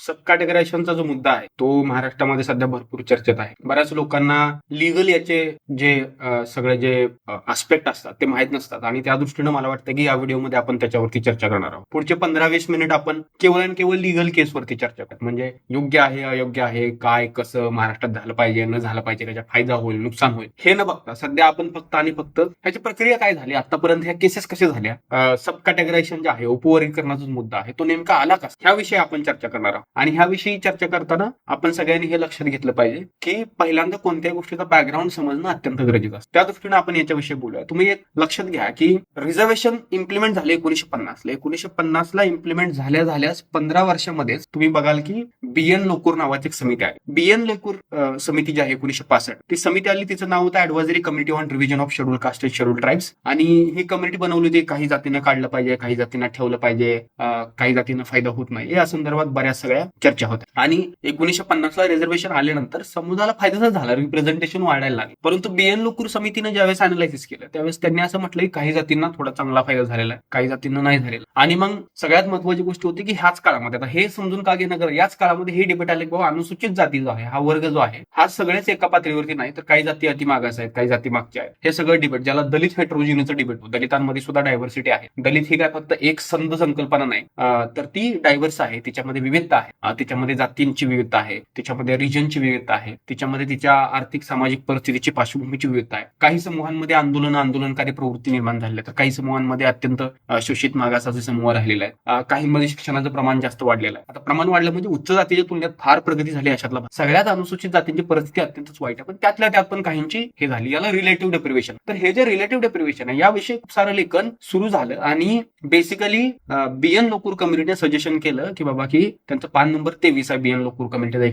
सब कॅटेगरायझेशनचा जो मुद्दा आहे तो महाराष्ट्रामध्ये सध्या भरपूर चर्चेत आहे. बऱ्याच लोकांना लिगल याचे जे सगळे जे आस्पेक्ट असतात ते माहीत नसतात आणि त्या दृष्टीनं मला वाटतं की या व्हिडिओमध्ये आपण त्याच्यावरती चर्चा करणार आहोत. पुढचे 15-20 मिनिट आपण केवळ आणि केवळ लिगल केसवरती चर्चा करतो, म्हणजे योग्य आहे अयोग्य आहे, काय कसं महाराष्ट्रात झालं पाहिजे न झालं पाहिजे, त्याचा फायदा होईल नुकसान होईल हे न बघता सध्या आपण फक्त आणि फक्त ह्याची प्रक्रिया काय झाली आतापर्यंत, ह्या केसेस कशा झाल्या, सब कॅटेगरायझेशन जे आहे उपवर्गीकरणाचा मुद्दा आहे तो नेमका आला का, ह्याविषयी आपण चर्चा करणार आहोत. आणि ह्याविषयी चर्चा करताना आपण सगळ्यांनी हे लक्षात घेतलं पाहिजे की पहिल्यांदा कोणत्याही गोष्टीचा बॅकग्राऊंड समजणं अत्यंत गरजेचं असतं. त्या दृष्टीने आपण याच्याविषयी बोलूया. तुम्ही एक लक्षात घ्या की रिझर्वेशन इम्प्लिमेंट झाले 1950ला. 1950ला इम्प्लिमेंट झाल्यास 15 वर्षामध्येच तुम्ही बघाल की BN लोकूर नावाची एक समिती आहे. BN लोकूर समिती जी आहे 1965 ती समिती आली, तिचं नाव होतं advisory committee on revision of schedule caste and schedule tribes. आणि ही कमिटी बनवली होती काही जातीनं काढलं पाहिजे, काही जातींना ठेवलं पाहिजे, काही जातींना फायदा होत नाही या संदर्भात बऱ्याच सगळ्या चर्चा होत्या. आणि 1950ला रिझर्वेशन आल्यानंतर समुदायाला फायदाच झाला, रिप्रेझेंटेशन वाढायला लागले. परंतु BN लोकूर समितीने ज्यावेळेस अनालायसिस केलं त्यावेळेस त्यांनी असं म्हटलं की काही जातींना थोडा चांगला फायदा झालेला आहे, काही जातींना नाही झालेला. आणि मग सगळ्यात महत्वाची गोष्ट होती की ह्याच काळामध्ये, आता हे समजून का घेणं गरज, याच काळामध्ये हे डिबेट आले की बाबा अनुसूचित जाती जो आहे, हा वर्ग जो आहे हा सगळेच एका पातळीवरती नाही, तर काही जाती अति मागास आहेत, काही जाती मागच्या आहेत. हे सगळं डिबेट, ज्याला दलित हेट्रोजिनीचं डिबेट, दलितांमध्ये सुद्धा डायव्हर्सिटी आहे. दलित ही काय फक्त एक संघ संकल्पना नाही, तर ती डायव्हर्स आहे, तिच्यामध्ये विविधता आहे, तिच्यामध्ये जातींची विविधता आहे, तिच्यामध्ये रिजनची विविधता आहे, तिच्यामध्ये तिच्या आर्थिक सामाजिक परिस्थितीची पार्श्वभूमीची विविधता आहे. काही समूहांमध्ये आंदोलनकारी प्रवृत्ती निर्माण झाली, तर काही समूहांमध्ये अत्यंत शोषित मागासाचे समूह राहिलेला आहे, काहींमध्ये शिक्षणाचं प्रमाण जास्त वाढलेलं आहे. आता प्रमाण वाढलं म्हणजे उच्च जातीच्या तुलनेत फार प्रगती झाली अशातला सगळ्यात अनुसूचित जातींची परिस्थिती अत्यंतच वाईट आहे, पण त्यातल्या त्यात पण काहींची हे झाली, याला रिलेटिव्ह डेप्रिव्हेशन. तर हे जे रिलेटिव्ह डेप्रिव्हेशन आहे याविषयी खूप सारं लेखन सुरू झालं आणि बेसिकली BN लोकूर कमिटीने सजेशन केलं की बाबा की त्यांचं पान नंबर 23 आहे BN लोकूर कमिटीचा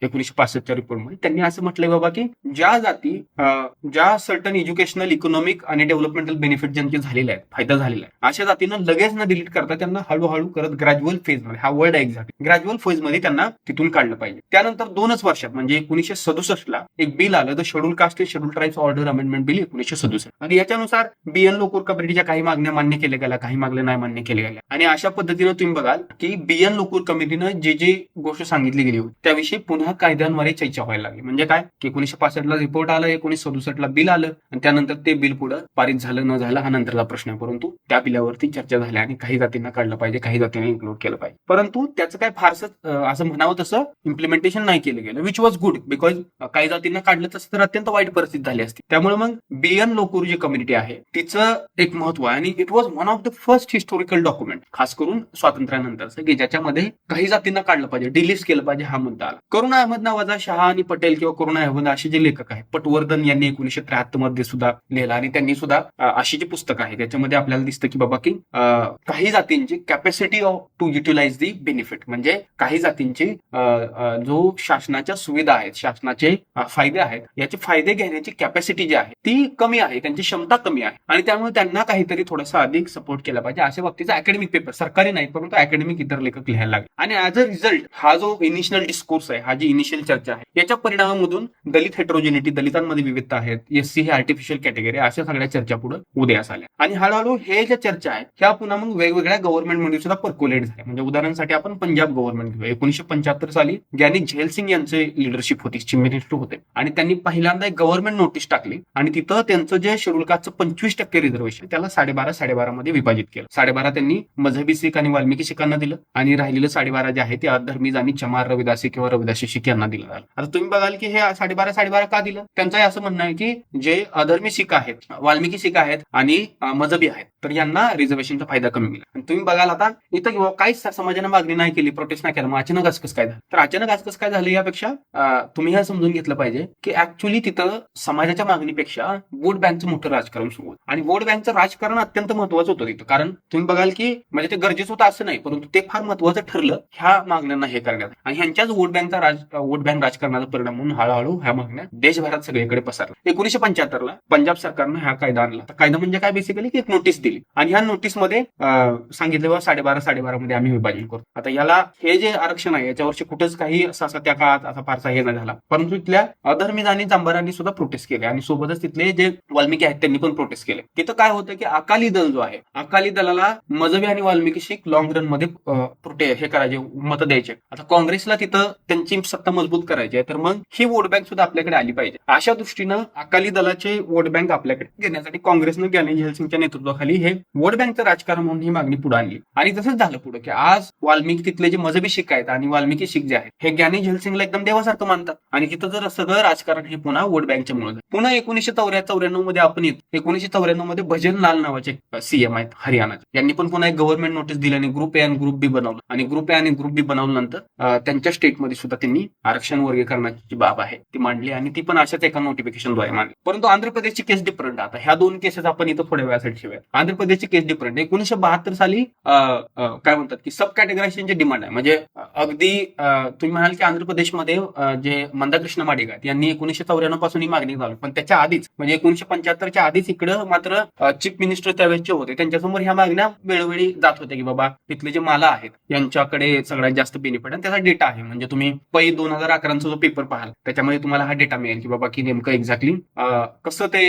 1965च्या रिपोर्टमध्ये. त्यांनी असं म्हटलंय बाबा की ज्या जाती ज्या सर्टन एज्युकेशनल, इकॉनॉमिक आणि डेव्हलपमेंटल बेनिफिट ज्यांचे झालेले आहेत, फायदा झालेला आहे, अशा जातींना लगेच न डिलीट करता त्यांना हळूहळू करत ग्रॅज्युअल फेजमध्ये, हा वर्ड एक्झॅक्ट ग्रॅज्युअल फेजमध्ये त्यांना तिथून काढलं पाहिजे. त्यानंतर 2च वर्षात म्हणजे 1967ला एक बिल आलं, the schedule caste and schedule tribes order amendment bill 1967. आणि याच्यानुसार BN लोकूर कमिटीच्या काही मागण्या मान्य केल्या गेल्या, काही मागण्या नाही मान्य केल्या गेल्या. आणि अशा पद्धतीनं तुम्ही बघाल की BN लोकूर कमिटीनं जे गोष्ट सांगितली गेली होती त्याविषयी पुन्हा कायद्यांद्वारे चर्चा व्हायला लागली. म्हणजे काय की 1965ला रिपोर्ट आलं, 1967ला बिल आलं आणि त्यानंतर ते बिल पुढे पारित झालं न झालं हा नंतरचा प्रश्न आहे. परंतु त्या बिलावरती चर्चा झाली आणि काही जातींना काढलं पाहिजे, काही जातींना इन्क्लूड केलं पाहिजे. परंतु त्याचं काय फारसं असं म्हणावं तसं इम्प्लिमेंटेशन नाही केलं गेलं, विच वॉज गुड, बिकॉज काही जातींना काढलं तसं तर अत्यंत वाईट परिस्थिती झाली असती. त्यामुळे मग BN लोकूर जी कम्युनिटी आहे तिचं एक महत्व आहे आणि it was one of the first historical document, खास करून स्वातंत्र्यानंतरचं, की ज्याच्यामध्ये काही जातींना काढलं पाहिजे, डिलिस्ट केलं पाहिजे हा मुद्दा आला. करुणा अहमद नावाचा शहा आणि पटेल किंवा करुणा अहमद असे जे लेखक आहेत, पटवर्धन यांनी 1973 मध्ये सुद्धा लिहिला आणि त्यांनी सुद्धा अशी जी पुस्तक आहे त्याच्यामध्ये आपल्याला दिसतं की बाबा की काही जातींची capacity of to utilise the benefit, म्हणजे काही जातींची जो शासनाच्या सुविधा आहेत, शासनाचे फायदे आहेत, याचे फायदे घेण्याची कॅपॅसिटी जी आहे ती कमी आहे, त्यांची क्षमता कमी आहे आणि त्यामुळे त्यांना काहीतरी थोडासा अधिक सपोर्ट केला पाहिजे अशा बाबतीचा अकॅडमिक पेपर, सरकारी नाही परंतु अकॅडमिक इतर लेखक लिहायला लागले. आणि ऍज अ रिझल्ट हा जो इनिशियल डिस्कोर्स आहे, हा जी इनिशियल चर्चा आहे, याच्या परिणामामधून दलित हेट्रोजिनिटी, दलितांमध्ये विविधता आहेत, SC ही आर्टिफिशियल कॅटेगरी, अशा सगळ्या चर्चा पुढे उदयास आल्या. आणि हळूहळू हे ज्या चर्चा आहेत ह्या पुन्हा मग वेगवेगळ्या गव्हर्नमेंटमध्ये सुद्धा पर्क्युलेट झाल्या. म्हणजे उदाहरणासाठी आपण पंजाब गव्हर्नमेंट घेऊया. 1975 साली ज्ञानी झैल सिंग यांचे लिडरशिप होती, चीफ मिनिस्टर होते आणि त्यांनी पहिल्यांदा एक गव्हर्नमेंट नोटीस टाकली आणि तिथं त्यांचं जे शेड्यूल कास्टचं 25% रिझर्वेशन त्याला 12.5 मध्ये विभाजित केलं. 12.5 त्यांनी मजहबी शीख आणि वाल्मिकी शिखांना दिलं आणि राहिलेलं 12.5 जे आहे ते अधर्मीज आणि चमार रविदासी किंवा रविदासी शीख यांना दिलं झालं. आता तुम्ही बघाल की हे 12.5 का दिलं, त्यांचं असं म्हणणं आहे की जे अधर्मी शीख आहेत, वाल्मिकी शीख आहेत आणि मजहबी आहेत तर यांना रिझर्वेशनचा फायदा कमी मिळाला. आणि तुम्ही बघाल आता इथं काहीच समाजाने मागणी नाही केली, प्रोटेस्ट नाही केला, मग अचानक आज कसं काय झालं, तर अचानक आज कसं काय झालं यापेक्षा तुम्ही हे समजून घेतलं पाहिजे की ऍक्च्युअली तिथं समाजाच्या मागणीपेक्षा वोट बँकचं मोठं राजकारण सुरू होतं आणि वोट बँकचं राजकारण अत्यंत महत्वाचं होतं तिथं. कारण तुम्ही बघाल की म्हणजे ते गरजेचं होतं असं नाही, परंतु ते फार महत्वाचं ठरलं ह्या मागण्यांना हे करण्यात आणि ह्यांच्याच वोट बँक राजकारणाचा परिणाम म्हणून हळूहळू ह्या मागण्या देशभरात सगळीकडे पसरल्या. 1975ला पंजाब सरकारनं हा कायदा आणला. कायदा म्हणजे काय, बेसिकली की एक नोटीस दिली आणि ह्या नोटीसमध्ये सांगितलं बा 12.5 मध्ये आम्ही विभाजन करतो. आता याला हे जे आरक्षण आहे याच्यावरची कुठेच काही असा त्या काळात असा फारसा हे नाही झाला, परंतु इथल्या अधर्मीज आणि चांबारांनी सुद्धा प्रोटेस्ट केले आणि सोबतच तिथले जे वाल्मिकी आहेत त्यांनी पण प्रोटेस्ट केले. तिथं काय होतं की अकाली दल जो आहे, अकाली दलाला मजहबी आणि वाल्मिकी शीख लॉंग रन मध्ये मोठे हे करायचे, मतं द्यायचे. आता काँग्रेसला तिथं त्यांची सत्ता मजबूत करायची आहे, तर मग ही वोट बँक सुद्धा आपल्याकडे आली पाहिजे. अशा दृष्टीनं अकाली दलाचे वोट बँक आपल्याकडे घेण्यासाठी काँग्रेसनं ज्ञानी झैल नेतृत्वाखाली हे वोट बँकचं राजकारण म्हणून ही मागणी पुढे आणली. आणि तसंच झालं पुढे की आज वाल्मिकी तिथले जे मजबी शीख आहेत आणि वाल्मिकी शीख जे आहेत हे ज्ञानी झैल एकदम देवासारखं मानतात. आणि तिथं जर सगळं राजकारण हे पुन्हा वोट बँकच्या मुळे पुन्हा 1994 मध्ये आपण येतो. 1994 मध्ये भजन लाल नावाचे सीएम आहेत हरियाणाचे, यांनी पण पुन्हा एक गव्हर्नमेंट नोटीस दिली आणि ग्रुप ए आणि ग्रुप बी बनवलं. आणि ग्रुप ए आणि ग्रुप बी बनवल्यानंतर त्यांच्या स्टेटमध्ये सुद्धा त्यांनी आरक्षण वर्गीकरणाची बाब आहे ती मांडली आणि ती पण अशाच एका नोटिफिकेशनद्वारे मांडली. परंतु आंध्र प्रदेशची केस डिफरंट. आता ह्या दोन केसेस आपण इथं थोड्या वेळासाठी ठेवूया. आंध्र प्रदेशची केस डिफरंट. 1972 साली काय म्हणतात की सब कॅटेगरायझेशनची डिमांड आहे. म्हणजे अगदी तुम्ही म्हणाल की आंध्र प्रदेशमध्ये जे मंदाकृष्ण माडिगा आहेत यांनी 1994 पासून ही मागणी चालू, पण त्याच्या आधीच म्हणजे 1975च्या आधीच इकडं मात्र चीफ मिनिस्टर त्यावेळेसचे होते, त्यांच्यासमोर ह्या मागण्या वेळोवेळी जात होत्या की बाबा तिथले जे माला आहेत यांच्याकडे सगळ्यात जास्त बेनिफिट आणि त्याचा डेटा आहे. म्हणजे तुम्ही 2011 जो पेपर पाहाल त्याच्यामध्ये तुम्हाला हा डेटा मिळेल की बाबा की नेमकं एक्झॅक्टली कसं ते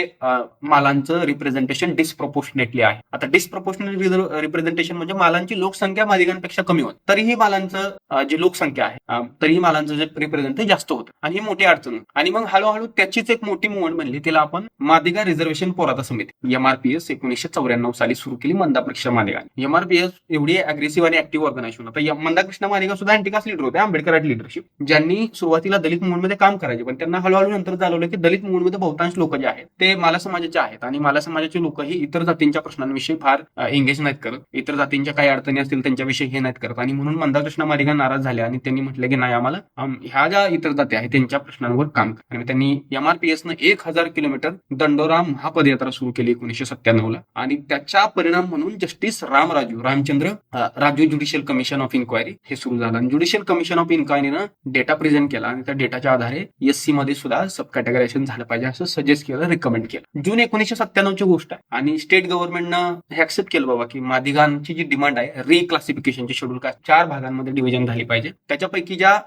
मालांचं रिप्रेझेंटेशन डिस्प्रपोर्शनेटली आहे. आता डिस्प्रपोर्शनेट रिप्रेझेंटेशन म्हणजे मालांची लोकसंख्या मादिगांपेक्षा कमी होत, तरीही मालांचं जी लोकसंख्या आहे तरीही मालांचं जे रिप्रेझेंट जास्त होतं आणि ही मोठी अडचण होती. आणि मग हळूहळू त्याचीच एक मोठी मुवमेंट बनली, तिला आपण मादिगा रिझर्वेशन पोराता समिती MRPS 1994 साली सुरू केली मंदाकृष्ण मादिगा. MRPS एवढी अग्रेसिव्ह आणि ऍक्टिव्ह ऑर्गनायझेशन होता. मंदाकृष्ण मादिगा सुद्धा अँटिकास्ट लीडर होते, आंबेडकर लिडरशिप, ज्यांनी सुरुवातीला दलित मूव्हमेंटमध्ये काम करायचे, पण त्यांना हळूहळू नंतर जाणवलं की दलित मूव्हमेंटमध्ये बहुतांश लोक जे आहेत ते माला समाजाचे आहेत आणि माला समाजाचे लोकही इतर जातींच्या प्रश्नांविषयी फार एंगेज नाहीत करत, इतर जातींच्या काही अडचणी असतील त्यांच्याविषयी हे नाहीत करत. आणि म्हणून मंदाकृष्ण मादिगा नाराज झाले आणि त्यांनी म्हटलं की नाही, आम्हाला ह्या ज्या इतर जाती आहेत त्यांच्या प्रश्नांवर काम करा. आणि त्यांनी MRPSनं 1000 किलोमीटर दंडोरा महापदयात्रा सुरू केली 1997 ला. आणि त्याचा परिणाम म्हणून justice Ramachandra Raju judicial commission of inquiry हे सुरू झालं. आणि ज्युडिशियल कमिशन ऑफ इन्क्वायरीनं डेटा प्रेझेंट केला आणि त्या डेटाच्या आधारे SC मध्ये सुद्धा सब कॅटेगरायझेशन झालं पाहिजे असं सजेस्ट केलं, रिकमेंड केलं. जून 1997 गोष्ट आहे आणि स्टेट गव्हर्नमेंटनं हे ऍक्सेप्ट केलं बाबा की मादिगांची जी डिमांड आहे रिक्लासिफिकेशनची शेड्यूल कास्ट 4 भागांमध्ये डिव्हिजन झाली पाहिजे. त्याच्यापैकी ज्या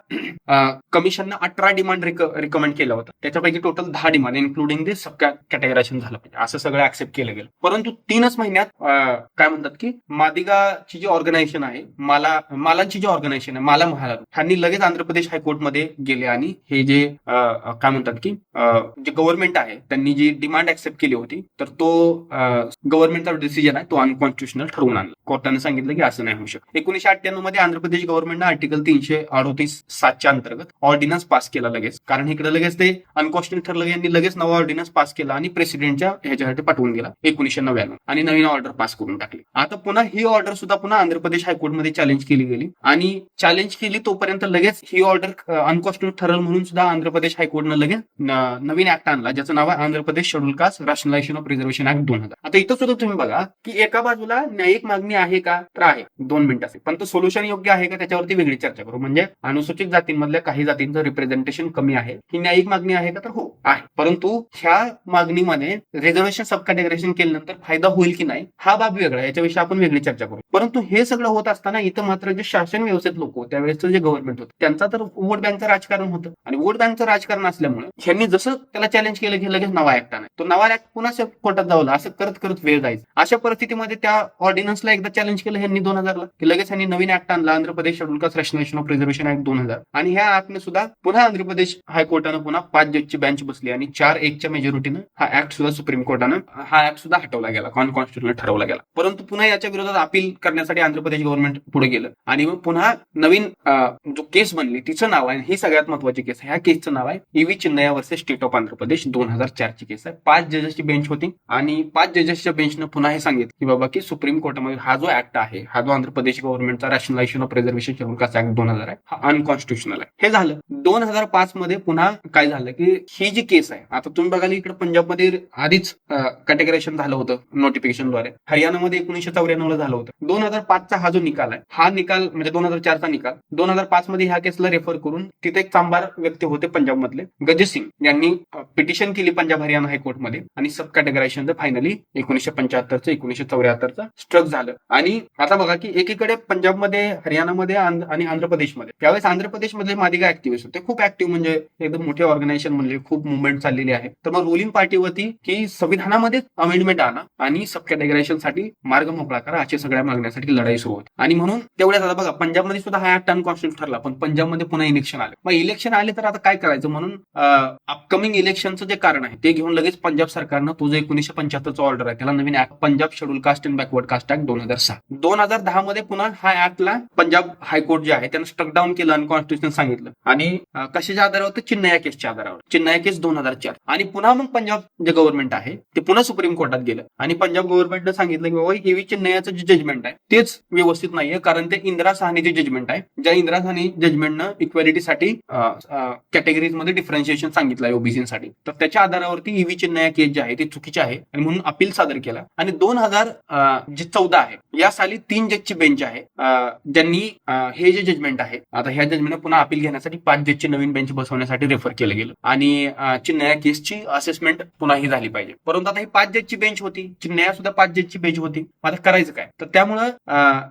कमिशननं 18 डिमांड रिकमेंड केलं होतं त्याच्यापैकी टोटल 10 डिमांड इन्क्लुडिंग ते सब कॅटेगरायझेशन झालं पाहिजे असं सगळं ऍक्सेप्ट केलं गेलं. परंतु 3च महिन्यात काय म्हणतात की मादिगाची जी ऑर्गनायझेशन आहे, मालांची जी ऑर्गनायझेशन आहे माला महाल, ह्यांनी लगेच आंध्र प्रदेश हायकोर्टमध्ये गेले आणि हे जे काय म्हणतात की जे गव्हर्नमेंट आहे त्यांनी जी डिमांड ऍक्सेप्ट केली होती तर तो गव्हर्नमेंटचा डिसिजन आहे तो अनकॉन्स्टिट्युशनल ठरवून आणला. कोर्टाने सांगितलं की असं नाही होऊ शकत. 1998 मध्ये आंध्र प्रदेश गव्हर्नमेंटनं आर्टिकल 338(7) अंतर्गत ऑर्डिनन्स पास केला लगेच, कारण इकडे लगेच ते अनकॉन्स्टिट्युशनल ठरलं. यांनी लगेच नवा ऑर्डिनन्स पास केला आणि प्रेसिडेंटच्या ह्याच्यासाठी पाठवून दिला 1999 आणि नवीन ऑर्डर पास करून टाकली. आता पुन्हा ही ऑर्डर सुद्धा पुन्हा आंध्र प्रदेश हायकोर्टमध्ये चॅलेंज केली गेली आणि चॅलेंज केली तोपर्यंत लगेच ही ऑर्डर अनकॉन्स्टिट्युशनल ठरल म्हणून सुद्धा आंध्र प्रदेश हायकोर्टनं लगेच नवीन ऍक्ट आणला ज्याचं नाव आहे Andhra Pradesh schedule caste rationalisation of reservation act 2000. आता इथं सुद्धा तुम्ही बघा की एका बाजूला न्यायिक मागणी आहे का तर आहे 2 मिनिटाचे, पण तो सोल्युशन योग्य आहे का त्याच्यावरती वेगळी चर्चा करू. म्हणजे अनुसूचित जातींमधल्या काही जातींचं रिप्रेझेंटेशन कमी आहे ही न्यायिक मागणी आहे का तर हो आहे, परंतु ह्या मागणीमध्ये रिझर्वेशन सब कॅटेगरायझेशन केल्यानंतर फायदा होईल की नाही हा बाब वेगळा, याच्याविषयी आपण वेगळी चर्चा करू. परंतु हे सगळं होत असताना इथं मात्र जे शासन व्यवस्थित लोक होते त्यावेळेसचं जे गव्हर्नमेंट होतं त्यांचा तर वोट बँकचं राजकारण होतं आणि वोट बँकचं राजकारण असल्यामुळे ह्यांनी जसं त्याला चॅलेंज केलं की लगेच नवा ऍक्ट आणाय, तो नवा ऍक्ट पुन्हा कोर्टात जावला, असं करत करत वेळ जायचं. अशा परिस्थितीमध्ये त्या ऑर्डिनन्सला एकदा चॅलेंज केलं ह्यांनी 2000 ला की लगेच ह्यांनी नवीन ऍक्ट आणला Andhra Pradesh schedule caste rationalisation of reservation act 2000 आणि ह्या ऍक्टने सुद्धा पुन्हा आंध्र प्रदेश हायकोर्टानं पुन्हा 5 जजची बेंच बसली आणि 4-1च्या मेजॉरिटीनं हा ऍक्ट सुद्धा सुप्रीम कोर्टानं हा ऍक्ट सुद्धा हटवला गेला, अनकॉन्स्टिट्युशनल ठरवला गेला. परंतु पुन्हा याच्या विरोधात अपील करण्यासाठी आंध्र प्रदेश गव्हर्नमेंट पुढे गेलं आणि मग पुन्हा नवीन जो केस बनली तिचं नाव आहे, ही सगळ्यात महत्वाची केस आहे, ह्या केसचं नाव आहे EV Chinnaiah versus state of Andhra Pradesh 2004 ची केस आहे. 5 जजेसची बेंच होती आणि 5 जजेसच्या बेंचनं पुन्हा हे सांगितलं की बाबा की सुप्रीम कोर्टामध्ये हा जो ऍक्ट आहे, हा जो आंध्र प्रदेश गव्हर्नमेंटचा rationalisation of reservation schedule caste act 2000 आहे हा अनकॉन्स्टिट्युशनल आहे. हे झालं 2005 मध्ये पुन्हा काय झालं की ही जी केस आहे, आता तुम्ही बघाल इकडे पंजाबमध्ये आधीच कॅटेगरायझेशन झालं होतं नोटिफिकेशनद्वारे, हरियाणामध्ये 1994 ला झालं होतं. 2005चा हा जो निकाल आहे, हा निकाल म्हणजे 2004चा निकाल 2005 मध्ये ह्या केसला रेफर करून तिथे एक चांभार व्यक्ती होते पंजाबमधले गजसिंग यांनी पिटिशन केली पंजाब हरियाणा हायकोर्टमध्ये आणि सब कॅटेगरायझेशन फायनली 1975चं 1974चं स्ट्रक झालं. आणि आता बघा की एकीकडे पंजाबमध्ये, हरियाणामध्ये आणि आंध्र प्रदेशमध्ये त्यावेळेस आंध्र प्रदेशमधले मादिगा ऍक्टिव्हिस्ट होते, खूप ऍक्टिव्ह, म्हणजे एकदम मोठे ऑर्गनायझेशन, म्हणजे खूप मुवमेंट चाललेली आहे. तर मग रुलिंग पार्टी होती की संविधानामध्येच अमेंडमेंट आणा आणि सब कॅटेगरायझेशन साठी मार्ग मोकळा करा, अशा सगळ्या मागण्यासाठी लढाई सुरू होती. आणि म्हणून तेवढ्याच आता बघा पंजाबमध्ये सुद्धा हा ऍक्ट अनकॉन्स्टिट्यूशन ठरला, पण पंजाबमध्ये पुन्हा इलेक्शन आले. मग इलेक्शन आले तर आता काय करायचं म्हणून अपकमिंग इलेक्शनचं जे कारण आहे ते घेऊन लगेच पंजाब सरकारनं तो जो 1975चा ऑर्डर आहे त्याला नवीन act Punjab schedule caste and backward caste act 2010 मध्ये पुन्हा हा ऍक्टला पंजाब हायकोर्ट जे आहे त्यानं स्ट्रक डाऊन केलं, अनकॉन्स्टिट्यूशन सांगितलं. आणि कशाच्या आधारावर? चिन्नया केसच्या आधारावर. चिन्नया केस 2004. आणि पुन्हा मग पंजाब जे गव्हर्नमेंट आहे ते पुन्हा सुप्रीम कोर्टात गेलं आणि पंजाब गव्हर्नमेंटनं सांगितलं की बाबा हेवी चिन्नयाचं जे जजमेंट आहे तेच व्यवस्थित नाहीये, कारण ते इंदिरा साहनीचे जजमेंट आहे, ज्या इंदिरा साहनी जजमेंटनं इक्वॅलिटीसाठी कॅटेगरीज मध्ये डिफरन्शिएशन सांगितलं आहे ओबीसीसाठी. तर त्याच्या आधारावरती ईव्ही चिन्नया केस जे आहे ते चुकीचे आहे आणि म्हणून अपील सादर केला. आणि 2014 आहे या साली 3 जजची बेंच आहे ज्यांनी हे जे जजमेंट आहे आता ह्या जजमेंट पुन्हा अपील घेण्यासाठी 5 जजची नवीन बेंच बसवण्यासाठी रेफर केलं गेलं आणि चिन्नया केसची असेसमेंट पुन्हा ही झाली पाहिजे. परंतु आता ही 5 जजची बेंच होती, चिन्नया सुद्धा 5 जजची बेंच होती. आता करायचं काय? तर त्यामुळं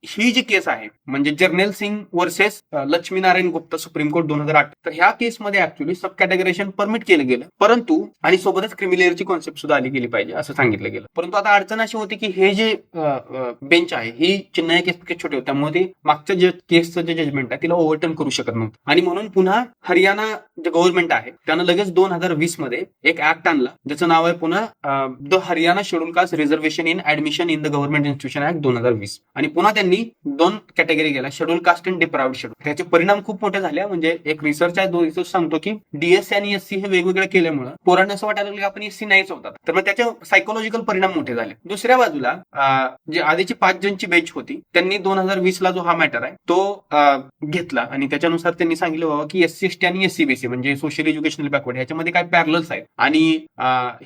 ही जी केस आहे म्हणजे Jarnail Singh versus Lakshminarayan Gupta supreme court 2008, तर ह्या केसमध्ये ऍक्च्युअली सब कॅटेगरायझेशन परमिट केलं गेलं, परंतु आणि सोबतच क्रिमिलेअरची कॉन्सेप्ट सुद्धा आली गेली पाहिजे असं सांगितलं गेलं. परंतु आता अडचण अशी होती की हे जे बेंच आहे ही चिन्नया केस छोटे होते, त्यामुळे ते मागच्या जे केसचं जे जजमेंट आहे तिला ओव्हरटर्न करू शकत नव्हतं. आणि म्हणून पुन्हा हरियाणा जे गव्हर्नमेंट आहे त्यानं लगेच 2020 मध्ये एक ऍक्ट आणला ज्याचं नाव आहे पुन्हा the Haryana schedule caste reservation in admission in the government institution act 2020. आणि पुन्हा त्यांनी 2 कॅटेगरी केल्या, schedule caste and deprived schedule. त्याचे परिणाम खूप मोठे झाले. म्हणजे एक रिसर्च आहे, तो रिसर्च सांगतो की डीएससी आणि एससी हे वेगवेगळे केल्यामुळे पोरांना असं वाटायला लागलं की आपण एससी नाहीच होतात, तर मग त्याचे सायकोलॉजिकल परिणाम मोठे झाले. दुसऱ्या बाजूला जे आधीची 5 जणची बेंच होती त्यांनी 2020 ला जो हा मॅटर आहे तो घेतला आणि त्याच्यानुसार त्यांनी सांगितलं बाबा की एससी एसटी आणि एससी बीसी म्हणजे सोशल एज्युकेशनल बॅकवर्ड ह्याच्यामध्ये काय पॅरलल्स आहेत आणि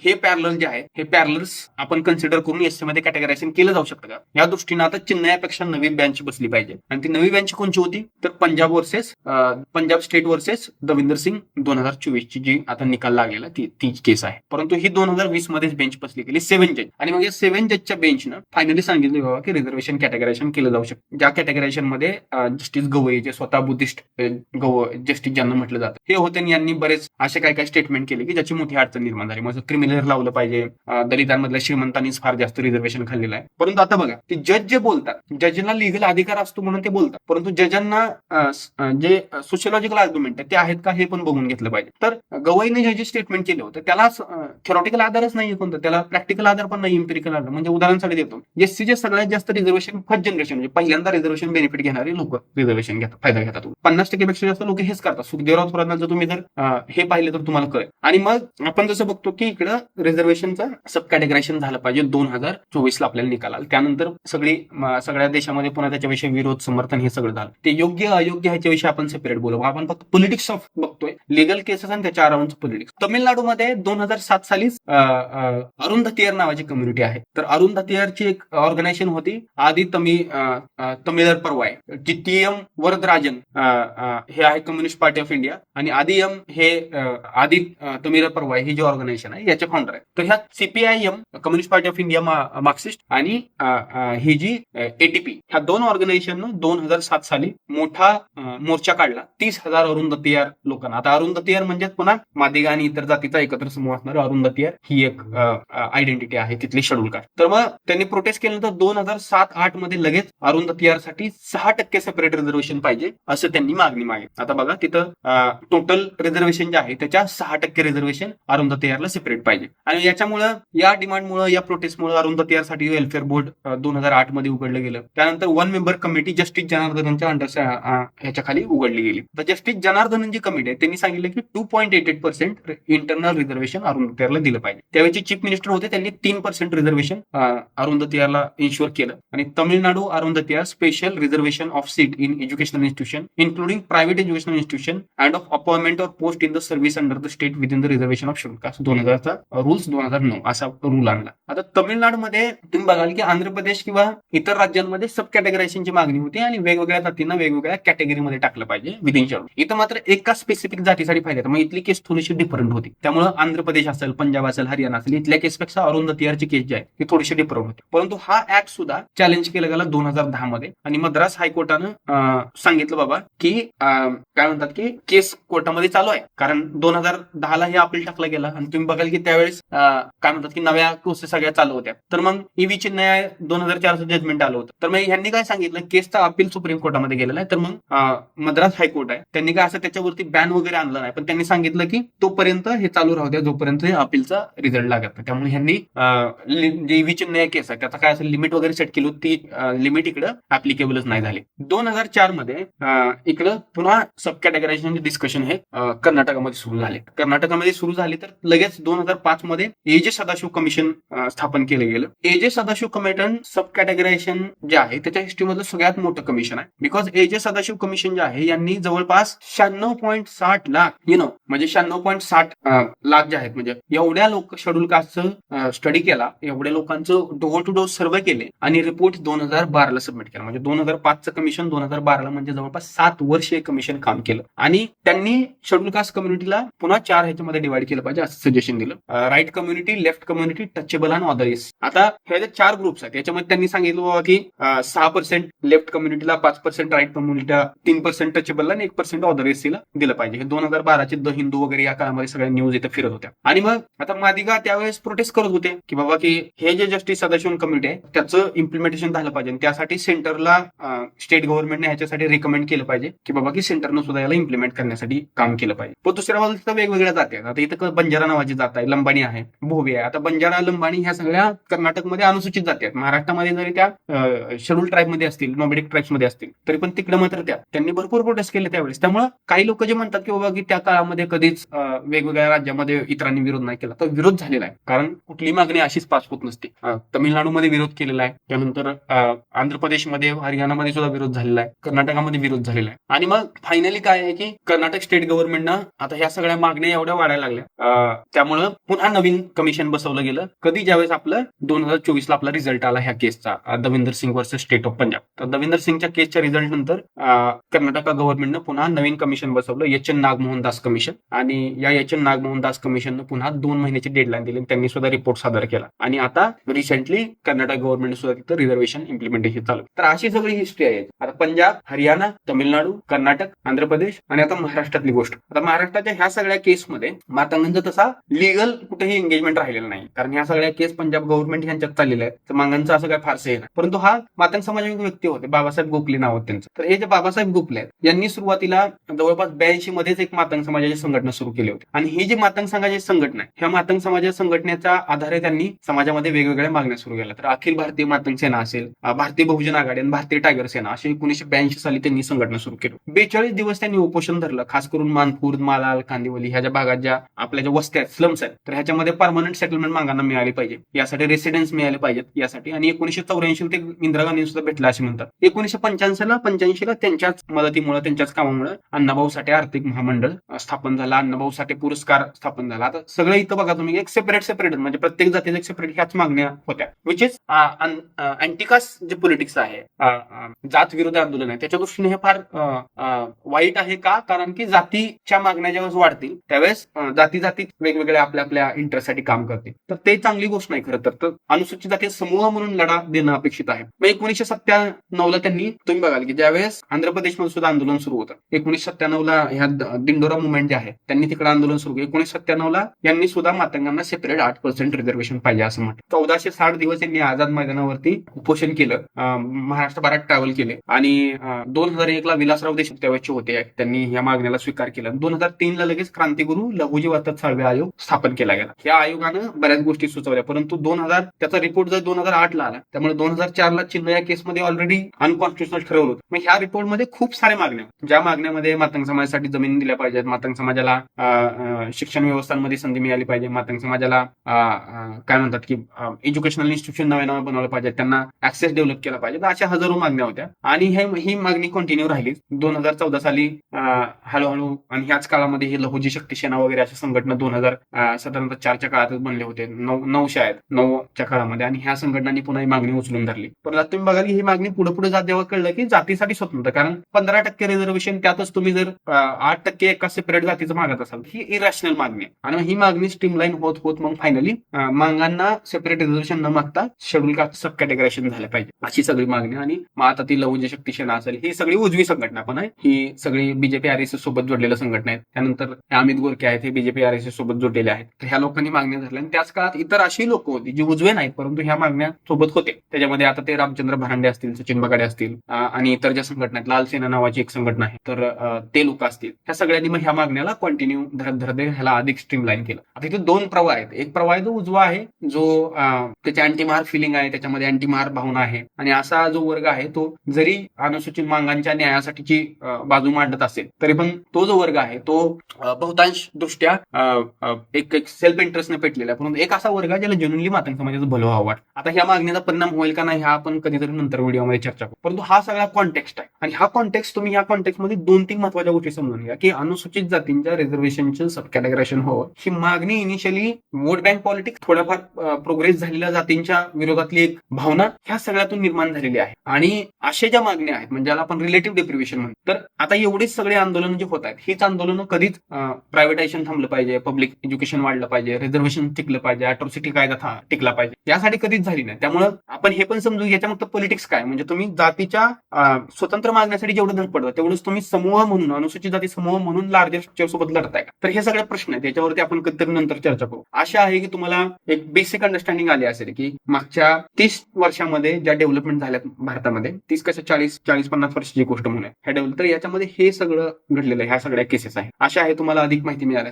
हे पॅरलल जे आहे हे पॅरलल्स आपण कन्सिडर करून एससी मध्ये कॅटेगरायझेशन केलं जाऊ शकतं का, या दृष्टीनं आता चिन्नयापेक्षा नवी बेंच बसली पाहिजे. आणि ती नवी बेंच कोणची होती? तर पंजाब स्टेट वर्सेस दविंदर सिंग 2024 ची जी आता निकाल लागलेला तीच केस आहे. परंतु ही 2020 मध्येच बेंच बसली गेली 7 जज. आणि मग या 7 जजच्या बेंचनं फायनली सांगितलं बाबा की रिझर्वेशन कॅटेगरायझेशन केलं जाऊ शकतं, ज्या कॅटेगरायझेशन मध्ये जस्टिस गवई जे स्वतः बुद्धिस्ट जस्टिस ज्यांना म्हटलं जातं हे होते आणि यांनी बरेच असे काय स्टेटमेंट केले की ज्याची मोठी अडचण निर्माण झाली. मग क्रिमिनल लावलं पाहिजे, दलितांमधल्या श्रीमंतांनीच फार जास्त रिझर्वेशन खाल्लेलं आहे. परंतु आता बघा की जज जे बोलतात, जजला लिगल अधिकार असतो म्हणून ते बोलतात, परंतु जजांना जे सोशियोलॉजिकल आर्ग्युमेंट आहे ते आहेत का हे पण बघून घेतलं पाहिजे. तर गवईने जे स्टेटमेंट केले होते त्याला थेरॉटिकल आधारच नाही कोणतं, त्याला प्रॅक्टिकल आधार पण नाही, इम्पेरिकल आधार. म्हणजे उदाहरणासाठी देतो, एससीचे सगळ्यात जास्त रिझर्वेशन फर्स्ट जनरेशन म्हणजे पहिल्यांदा रिझर्वेशन बेनिफिट घेणारे लोक रिझर्वेशन घेतात, फायदा घेतात. 50% पेक्षा जास्त लोक हेच करतात. सुखदेवराव थोरात जर तुम्ही जर हे पाहिलं तर तुम्हाला कळेल. आणि मग आपण जसं बघतो की इकडं रिझर्वेशनचं सब कॅटेगरायझेशन झालं पाहिजे 2024 ला आपल्याला निकाल आला. त्यानंतर सगळ्या देशामध्ये पुन्हा त्याच्याविषयी विरोध समर्थन हे सगळं झालं. ते योग्य अयोग्य ह्याच्याविषयी आपण सेपरेट बोलू. आपण फक्त पॉलिटिक्स ऑफ बघतोय, लिगल केसेस आणि त्याच्या अराउंडचं पॉलिटिक्स. तामिळनाडूमध्ये 2007 सालीच अरुंधतीयर नावाची कम्युनिटी आहे. तर अरुंधतीयरची एक ऑर्गनायझेशन होती आदि तमिळर परवाय, जी TM वरदराजन हे आहे कम्युनिस्ट पार्टी ऑफ इंडिया आणि आदियम हे आदि तमिळर परवाय ही जी ऑर्गनायझेशन आहे याचे फाउंडर आहे. तर ह्या CPIM communist party of India Marxist आणि ही जी ATP ह्या 2 ऑर्गनायझेशननं 2007 साली मोठा मोर्चा काढला 30,000 अरुंधतीयर लोकांना. आता अरुंधतीयर म्हणजे पुन्हा मादिगा आणि इतर जातीचा एकत्र समूह असणारा अरुंधतीयर ही एक आयडेंटिटी आहे तिथली शेड्यूल कास्ट. तर मग त्यांनी प्रोटेस्ट केल्यानंतर 2007-8 मध्ये लगेच अरुंधतीयरसाठी 6% सेपरेट रिझर्वेशन पाहिजे असं त्यांनी मागणी मागितली. आता बघा तिथं टोटल रिझर्वेशन जे आहे त्याच्या 6% रिझर्वेशन अरुंधतीयरला सेपरेट पाहिजे. आणि याच्यामुळं या डिमांडमुळे या प्रोटेस्टमुळे अरुंधतीयरसाठी वेलफेअर बोर्ड 2008 मध्ये उघडलं गेलं. त्यानंतर 1 मेंबर कमिटी जस्टिस जनार्दनच्या अंडर ह्याच्या खाली उघडली गेली. तर जस्टिस जनार्दनन जी कमिटी आहे त्यांनी सांगितलं की 2.88% इंटरनल रिझर्वेशन अरुंधतीयरला दिलं पाहिजे. त्यावेळी चीफ मिनिस्टर होते, त्यांनी 3% रिझर्वेशन अरुंधतीयरला इन्शुअर केलं. आणि Tamil Nadu Arunthathiyar special reservation of seat in educational institution including private educational institution and of appointment or post in the service under the state within the reservation of schedule caste 2000चा rules 2009 असा rule आणला. आता तमिळनाडूमध्ये तुम्ही बघाल की आंध्र प्रदेश किंवा इतर राज्यांमध्ये सब कॅटेगरायझेशनची मागणी होती आणि वेगवेगळ्या जातींना वेगवेगळ्या कॅटेगरीमध्ये टाकलं पाहिजे विदिन शेड्यूल. इथं मात्र एका स्पेसिफिक जातीसाठी फायदा, मग इथली केस थोडीशी डिफरंट होती. त्यामुळे आंध्र प्रदेश असेल, पंजाब असेल, हरियाणा असेल, इथल्या केसपेक्षा अरुंधतीयरची केस जी आहे ती थोडीशी डिफरंट होती. परंतु हा ऍक्ट सुद्धा चॅलेंज केला गेला 2010 मध्ये आणि मद्रास हायकोर्टानं सांगितलं बाबा की काय म्हणतात की केस कोर्टामध्ये चालू आहे, कारण 2010 2010ला हे अपील टाकलं गेलं आणि तुम्ही बघाल की त्यावेळेस काय म्हणतात की नव्या केसेस सगळ्या चालू होत्या. तर मग ईव्हीचे न्याय 2004चं जजमेंट आलं होतं. तर मग ह्यांनी काय सांगितलं, केसचा अपील सुप्रीम कोर्टामध्ये गेलेला आहे. तर मग मद्रास हायकोर्ट आहे, त्यांनी काय असं त्याच्यावरती बॅन वगैरे आणलं नाही, पण त्यांनी सांगितलं की तोपर्यंत हे चालू राहू द्या जोपर्यंत अपीलचा रिझल्ट लागत नाही. त्यामुळे ह्यांनी जे ईव्हीचे न्याय केस आहे त्याचा काय असं लिमिट वगैरे सेट केली होती, ती लिमिट इकडं ऍप्लिकेबलच नाही झाली. 2004 मध्ये इकडं पुन्हा सब कॅटेगरायझेशन डिस्कशन हे कर्नाटकामध्ये सुरू झाले. कर्नाटकामध्ये सुरू झाले तर लगेच 2005 मध्ये ए.जे. सदाशिव कमिशन स्थापन केलं गेलं. ए.जे. सदाशिव कमिशन सब कॅटेगरायझेशन जे आहे त्याच्या हिस्ट्रीमधलं सगळ्यात मोठं कमिशन आहे. Because AJ. सदाशिव कमिशन जे आहे यांनी जवळपास 96.60 लाख म्हणजे 96.60 लाख जे आहेत, म्हणजे एवढ्या लोक शेड्यूल कास्टचं स्टडी केला, एवढ्या लोकांचं डोर टू डोर सर्वे केले आणि रिपोर्ट 2012ला सबमिट केला. म्हणजे 2005चं कमिशन 2012ला म्हणजे जवळपास 7 वर्ष हे कमिशन काम केलं आणि त्यांनी शेड्यूल कास्ट कम्युनिटीला पुन्हा 4 ह्याच्यामध्ये डिवाइड केलं पाहिजे असं सजेशन दिलं. Right community, left community, touchable आणि अदर्स. आता हे जे 4 ग्रुप्स आहेत याच्यामध्ये त्यांनी सांगितलं बाबा की 6% लेफ्ट कम्युनिटीला, 5% राईट कम्युनिटीला, 3% टचेबलला आणि 1% अदर्सला दिलं पाहिजे. हे 2012चे द हिंदू वगैरे या काळामध्ये सगळ्या न्यूज इथे फिरत होत्या. आणि मग आता मादिगा त्यावेळेस प्रोटेस्ट करत होते की बाबा की हे जे जस्टिस सदाशिव कमिटी आहे त्याचं इम्प्लिमेंटेशन झालं पाहिजे. त्यासाठी सेंटरला स्टेट गव्हर्नमेंटने ह्याच्यासाठी रिकमेंड केलं पाहिजे की बाबा की सेंटरनं सुद्धा याला इम्प्लिमेंट करण्यासाठी काम केलं पाहिजे. पण दुसऱ्या बाजूला वेगवेगळ्या जाती आहेत. आता इथं बंजारा नावाची जात आहे, लंबाणी आहे, भोवी आहे. आता बंजारा, लंबाणी ह्या सगळ्या कर्नाटकमध्ये अनुसूचित जाती आहेत. महाराष्ट्रामध्ये जरी त्या शेड्यूल ट्राईब मध्ये असतील, नॉमॅडिक ट्राईब्स मध्ये असतील, तरी पण तिकडे मात्र त्यांनी भरपूर प्रोटेस्ट केले त्यावेळेस. त्यामुळे काही लोक जे म्हणतात की बाबा की त्या काळामध्ये कधीच वेगवेगळ्या राज्यामध्ये इतरांनी विरोध नाही केला, तर विरोध झालेला आहे. कारण कुठली मागणी अशीच पास होत नसते. तमिळनाडूमध्ये विरोध केलेला आहे, त्यानंतर आंध्र प्रदेशमध्ये, हरियाणामध्ये सुद्धा विरोध झालेला आहे, कर्नाटकामध्ये विरोध झालेला आहे. आणि मग फायनली काय आहे की कर्नाटक स्टेट गव्हर्नमेंटनं आता ह्या सगळ्या मागण्या एवढ्या वाढायला लागल्या, त्यामुळं पुन्हा नवीन कमिशन बसवलं गेलं. कधी, ज्यावेळेस आपलं 2024ला आपला रिझल्ट आला ह्या केसचा, Davinder Singh versus state of Punjab. तर दविंदर सिंगच्या केसच्या रिझल्ट नंतर कर्नाटक गव्हर्नमेंटनं पुन्हा नवीन कमिशन बसवलं, एच.एन. नागमोहन दास कमिशन. आणि या एच.एन. नागमोहन दास कमिशननं पुन्हा 2 महिन्याची डेडलाईन दिली. त्यांनी सुद्धा रिपोर्ट सादर केला आणि आता रिसेंटली कर्नाटक गव्हर्नमेंट सुद्धा तिथं रिझर्वेशन इम्प्लिमेंटेशन चालू. तर अशी सगळी हिस्ट्री आहे. आता पंजाब, हरियाणा, तमिळनाडू, कर्नाटक, आंध्र प्रदेश आणि आता महाराष्ट्रातली गोष्ट. आता महाराष्ट्राच्या ह्या सगळ्या केसमध्ये मातांगांचा तसा लिगल कुठेही एंगेजमेंट राहिलेला नाही, कारण ह्या सगळ्या केस पंजाब गव्हर्नमेंट ह्यांच्यात चाललेल्या आहेत. तर मागांचं असं काय फारसं आहे ना. परंतु हा मातंग समाजाचे व्यक्ती होते, बाबासाहेब गोखले नाव होतं त्यांचं. तर हे जे बाबासाहेब गोखले आहेत यांनी सुरुवातीला जवळपास 82 मध्येच एक मातंग समाजाची संघटना सुरू केली होती. आणि ही जी मातंग समाजाची संघटना आहे, ह्या मातंग समाजाच्या संघटनेच्या आधारे त्यांनी समाजामध्ये वेगवेगळ्या मागण्या सुरू केल्या. तर अखिल भारतीय मातंग सेना असेल, भारतीय बहुजन आघाडी आणि भारतीय टायगर सेना अशी 1982 साली त्यांनी संघटना सुरू केली. 42 दिवस त्यांनी उपोषण धरलं, खास करून मानपूर, मालाल, कांदिवली ह्या ज्या भागात ज्या आपल्या ज्या वस्त्या आहेत, स्लम्स आहेत, तर ह्याच्यामध्ये परमनंट सेटलमेंट मागांना मिळाली पाहिजे, यासाठी रेसिडेन्स मिळाले पाहिजेत यासाठी. आणि 1984 ते इंदिरा गांधी सुद्धा भेटला असे म्हणतात. 1985ला त्यांच्याच मदतीमुळे, त्यांच्याच कामामुळे अण्णाभाऊ साठे आर्थिक महामंडळ स्थापन झाला, अण्णाभाऊ साठे पुरस्कार स्थापन झाला. आता सगळं इथं बघा तुम्ही, एक सेपरेट म्हणजे प्रत्येक जातीचे एक सेपरेट ह्याच मागण्या होत्या, विच इज अँटिकास्ट जे पॉलिटिक्स आहे, जात विरोधी आंदोलन आहे, त्याच्या दृष्टीने हे फार वाईट आहे. का? कारण की जातीच्या मागण्या ज्यावेळेस वाढतील त्यावेळेस जाती वेगवेगळ्या आपल्या इंटरेस्टसाठी काम करतील, तर ते चांगली गोष्ट नाही खरं तर. अनुसूचित जाती समूह म्हणून लढा देणं अपेक्षित आहे. मग 1997ला त्यांनी, तुम्ही बघाल की ज्यावेळेस आंध्र प्रदेशमध्ये सुद्धा आंदोलन सुरू होतं, 1997ला ह्या दिंडोरा मुवमेंट जे आहे त्यांनी तिकडे आंदोलन सुरू केलं. 1997ला यांनी सुद्धा मातंगांना सेपरेट 8% रिझर्वेशन पाहिजे असं म्हटलं. 1460 दिवस यांनी आझाद मैदानावरती उपोषण केलं, महाराष्ट्रभरात ट्रॅव्हल केले. आणि 2001ला विलासराव देशमुख त्यावेळेचे होते, त्यांनी या मागण्याला स्वीकार केला. 2003ला लगेच क्रांतिगुरु लहुजी वार्ता साळवे आयोग स्थापन केला गेला. या आयोगानं बऱ्याच गोष्टी सुचवल्या, परंतु 2000 त्याचा रिपोर्ट जर 2008ला आला, त्यामुळे 2004ला चिन्ह या केसमध्ये ऑलरेडी अनकॉन्स्टिट्युशनल ठरवलं होतं. मग ह्या रिपोर्टमध्ये खूप साऱ्या मागण्या, ज्या मागण्यामध्ये मातंग समाजासाठी जमीन दिल्या पाहिजेत, मातंग समाजाला शिक्षण व्यवस्थांमध्ये संधी मिळाली पाहिजे, मातंग समाजाला काय म्हणतात की एज्युकेशनल इन्स्टिट्यूशन नव्या बनवलं पाहिजे, त्यांना ऍक्सेस डेव्हलप केला पाहिजे, अशा हजारो मागण्या होत्या. आणि ही मागणी कंटिन्यू राहिली. 2014 साली हळूहळू आणि ह्याच काळामध्ये ही लहुजी शक्ती सेना वगैरे अशा संघटना 2000 4च्या काळातच बनले होते, 9च्या काळामध्ये. आणि ह्या संघटनांनी पुन्हा ही मागणी उचलून धरली. पण आता तुम्ही बघाल की ही मागणी पुढे जात जेव्हा कळलं की जातीसाठी स्वतंत्र, कारण 15% रिझर्वेशन, त्यातच तुम्ही जर 8% एका सेपरेट जातीचं मागत असाल, ही इरॅशनल मागणी आहे. आणि ही मागणी स्ट्रीमलाईन होत मग फायनली मागांना सेपरेट रिझर्वेशन न मागता शेड्यूल कास्ट सब कॅटेगरायझेशन झालं पाहिजे, अशी सगळी मागणी. आणि मग आता ती लहुजी शक्ती सेना असेल, ही सगळी उजवी संघटना पण आहे, ही सगळी बीजेपी आरएसएस सोबत जोडलेल्या संघटना आहेत. त्यानंतर अमित गोरखे आहेत हे बीजेपी RSS सोबत जोडलेले आहेत. तर ह्या लोकांनी मागण्या धरल्या आणि त्याच काळात इतर अशी लोक होती जी उजवे नाहीत परंतु ह्या मागण्या सोबत होते. त्याच्यामध्ये आता ते रामचंद्र भरांडे असतील, सचिन बगाडे असतील आणि इतर ज्या संघटना आहेत, लाल सेना नावाची एक संघटना आहे, तर ते लोक असतील. ह्या सगळ्यांनी मग ह्या मागण्याला कंटिन्यू धरत धरत ह्याला अधिक स्ट्रीमलाईन केलं. आता इथे दोन प्रवाह आहेत. एक प्रवाह जो उजवा आहे, जो त्याची अँटी महार फिलिंग आहे, त्याच्यामध्ये अँटी महार भावना आहे आणि असा जो वर्ग आहे तो जरी अनुसूचित मागांच्या न्यायासाठीची बाजू मांडत असेल तरी पण तो जो वर्ग आहे तो बहुतांश दृष्ट्या एक सेल्फ इंटरेस्टने पेटलेला आहे. परंतु एक असा वर्ग आहे ज्याला जेन्युइनली मातंग समाजाचं भलं व्हावं वाटतं. आता ह्या मागण्याचा परिणाम होईल का नाही हा आपण कधीतरी नंतर व्हिडिओमध्ये चर्चा करू. परंतु हा सगळा कॉन्टेक्स्ट आहे आणि हा कॉन्टेक्स्ट तुम्ही या कॉन्टेक्स्टमध्ये 2-3 महत्वाच्या गोष्टी समजून घ्या की अनुसूचित जातींच्या रिझर्वेशनचं सब कॅटेगरायझेशन व्हावं ही मागणी इनिशियली वोट बँक पॉलिटिक्स, थोड्याफार प्रोग्रेस झालेल्या जातींच्या विरोधातली एक भावना ह्या सगळ्यातून निर्माण झालेली आहे. आणि अशा ज्या मागण्या आहेत म्हणजे ज्याला आपण रिलेटिव्ह डिप्रिव्हेशन म्हणतो, तर आता एवढीच सगळे आंदोलन जे होत आहेत हीच आंदोलनं कधीच प्रायव्हेटायझेशन थांबलं पाहिजे, पब्लिक एज्युकेशन वाढलं पाहिजे, रिझर्वेशन टिकलं पाहिजे, अॅट्रॉसिटी कायदा टिकला पाहिजे, यासाठी कधीच झाली नाही. त्यामुळे आपण हे पण समजू याच्या मग पॉलिटिक्स काय म्हणजे तुम्ही जातीच्या स्वतंत्र मागण्यासाठी जेवढं धडपडतं तेवढंच तुम्ही समूह म्हणून, अनुसूचित जाती समूह म्हणून लार्जर स्ट्रक्चर सोबत लढताय का. तर हे सगळे प्रश्न आहेत, त्याच्यावरती आपण कधीतरी नंतर चर्चा करू. आशा आहे की तुम्हाला एक बेसिक अंडरस्टँडिंग आली असेल की मागच्या 30 वर्षामध्ये ज्या डेव्हलपमेंट झाल्यात भारतामध्ये, 30 कसं 40-50 वर्षाची गोष्ट म्हणून ह्या डेव्हलप, तर याच्यामध्ये हे सगळं घडलेलं आहे, ह्या सगळ्या केसेस आहेत. आशा आहे तुम्हाला अधिक माहिती मिळाली.